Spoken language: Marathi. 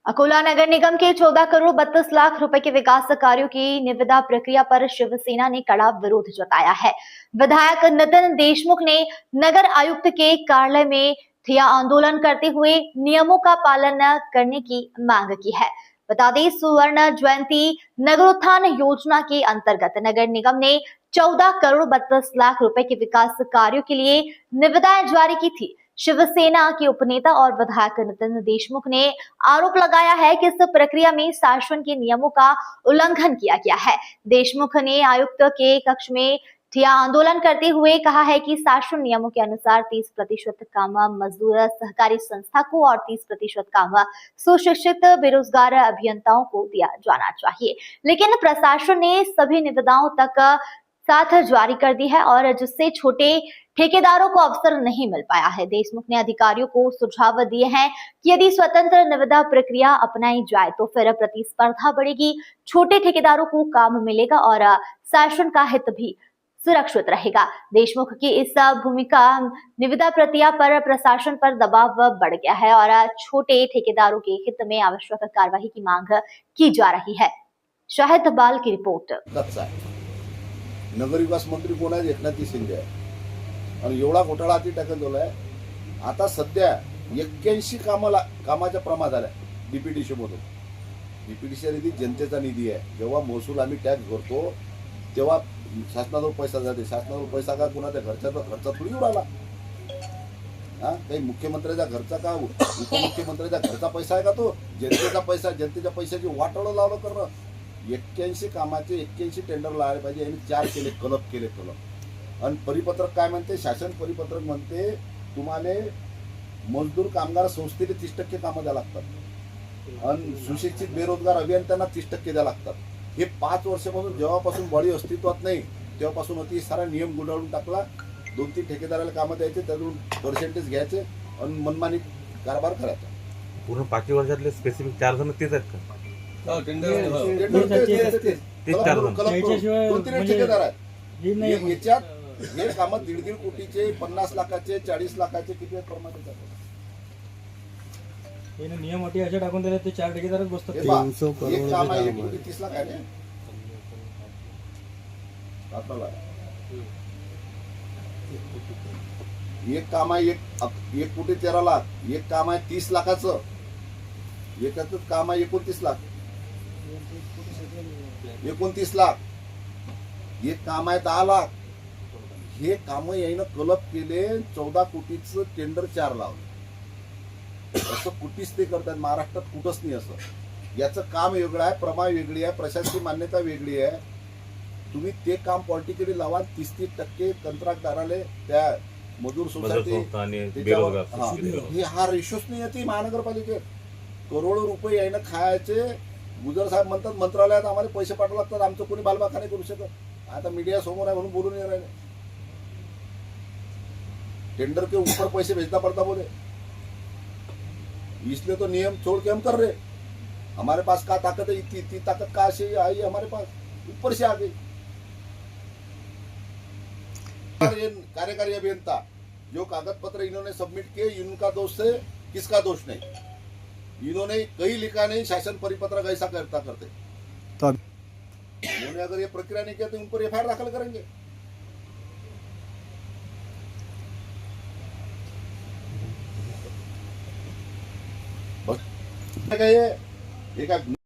अकोला नगर निगम के 14 करोड़ 32 लाख रुपए के विकास कार्यों की निविदा प्रक्रिया पर शिवसेना ने कड़ा विरोध जताया है। विधायक नितिन देशमुख ने नगर आयुक्त के कार्यालय में ठिया आंदोलन करते हुए नियमों का पालन करने की मांग की है। बता दें, सुवर्ण जयंती नगरोत्थान योजना के अंतर्गत नगर निगम ने 14 करोड़ 32 लाख रुपए के विकास कार्यों के लिए निविदाएं जारी की थी। शिवसेना के उपनेता और विधायक नितिन देशमुख ने आरोप लगाया है कि इस प्रक्रिया में शासन के नियमों का उल्लंघन किया गया है। देशमुख ने आयुक्त के कक्ष में ठिया आंदोलन करते हुए कहा है कि शासन नियमों के अनुसार 30% काम मजदूर सहकारी संस्था को और 30% काम सुशिक्षित बेरोजगार अभियंताओं को दिया जाना चाहिए, लेकिन प्रशासन ने सभी निविदाओं तक साथ जारी कर दी है और जिससे छोटे ठेकेदारों को अवसर नहीं मिल पाया है। देशमुख ने अधिकारियों को सुझाव दिए हैं कि यदि स्वतंत्र निविदा प्रक्रिया अपनाई जाए तो फिर प्रतिस्पर्धा बढ़ेगी, छोटे ठेकेदारों को काम मिलेगा और शासन का हित भी सुरक्षित रहेगा। देशमुख की इस भूमिका निविदा प्रक्रिया पर प्रशासन पर दबाव बढ़ गया है और छोटे ठेकेदारों के हित में आवश्यक कार्यवाही की मांग की जा रही है। शाहिद बाल की रिपोर्ट। नगर विकास मंत्री कोण आहे? एकनाथ शिंदे आहे आणि एवढा घोटाळा हाती टाकलेला आहे। आता सध्या 81 कामाच्या प्रमा झाल्या डीपीडीसी मधून। डीपीडीसी निधी जनतेचा निधी आहे। जेव्हा महसूल आम्ही टॅक्स भरतो तेव्हा शासनावर पैसा जाते। शासनावर पैसा का कोणाच्या घरचा खर्च थोडी उडाला, काही मुख्यमंत्र्याच्या घरचा का उपमुख्यमंत्र्याच्या घरचा पैसा आहे का? तो जनतेचा पैसा, जनतेच्या पैशाची वाटोळं लावलं करणं। 81 कामाचे 81 टेंडर लावले पाहिजे आणि 4 केले, कलप केले। आणि परिपत्रक काय म्हणते? शासन परिपत्रक म्हणते तुम्हाला मजदूर कामगार संस्थेला 30% कामं द्यावं लागतात आणि सुशिक्षित बेरोजगार अभियंत्यांना 30% द्यावं लागतात। हे 5 वर्षापासून जेव्हापासून बॉडी अस्तित्वात नाही तेव्हापासून होती सारा नियम गुंडाळून टाकला। 2-3 ठेकेदाराला कामं द्यायचे, त्यातून पर्सेंटेज घ्यायचे आणि मनमानी कारभार करायचा। पूर्ण 5 वर्षातले स्पेसिफिक 4 जण तेच आहेत का? ठेकेदार आहेत। याच्यात हे काम 1.5 कोटीचे, 50 लाखाचे, 40 लाखाचे किती प्रमाणात जातात? नियम अटी अशा टाकून दिले ते 4 ठेकेदारच बसतात। एक काम आहे 1 कोटी 30 लाख आहे ना। एक काम आहे 1 कोटी 13 लाख, एक काम आहे 30 लाखाचं, एकाच काम आहे 29 लाख, 29 लाख, एक काम आहे 10 लाख। हे काम यायनं कलप केले, 14 कोटीचं टेंडर 4 लावलं। असं कुठेच ते करतात महाराष्ट्रात, कुठंच नाही असं। याचं काम वेगळं आहे, प्रमा वेगळी आहे, प्रशासकीय मान्यता वेगळी आहे। तुम्ही ते काम पॉलिटिकली लावा। 30% कंत्राटदाराले त्या मजूर सोसायटी हा रेशोच नाही येते महानगरपालिकेत। करोडो रुपये यायनं खायचे। गुजर साहेब म्हणतात मंत्रालयात आम्हाला पैसे पाठवा लागतात, आमचं कोणी बालबाखा नाही करू शकत। आता मीडिया समोर आहे म्हणून बोलून नाही राहिले। टेंडर के ऊपर पैसे भेजना पड़ता बोले, इसलिए तो नियम छोड़ के हम कर रहे। हमारे पास क्या ताकत है? इतनी ताकत कहाँ से आई हमारे पास? ऊपर से आ गई। कार्यकारी अभियंता जो कागज पत्र इन्होंने सबमिट किए, इनका दोष है, किसका दोष नहीं? इन्होंने कहीं लिखा नहीं शासन परिपत्रक ऐसा करते। उन्होंने अगर ये प्रक्रिया नहीं किया तो उन पर एफआईआर दाखिल करेंगे। बस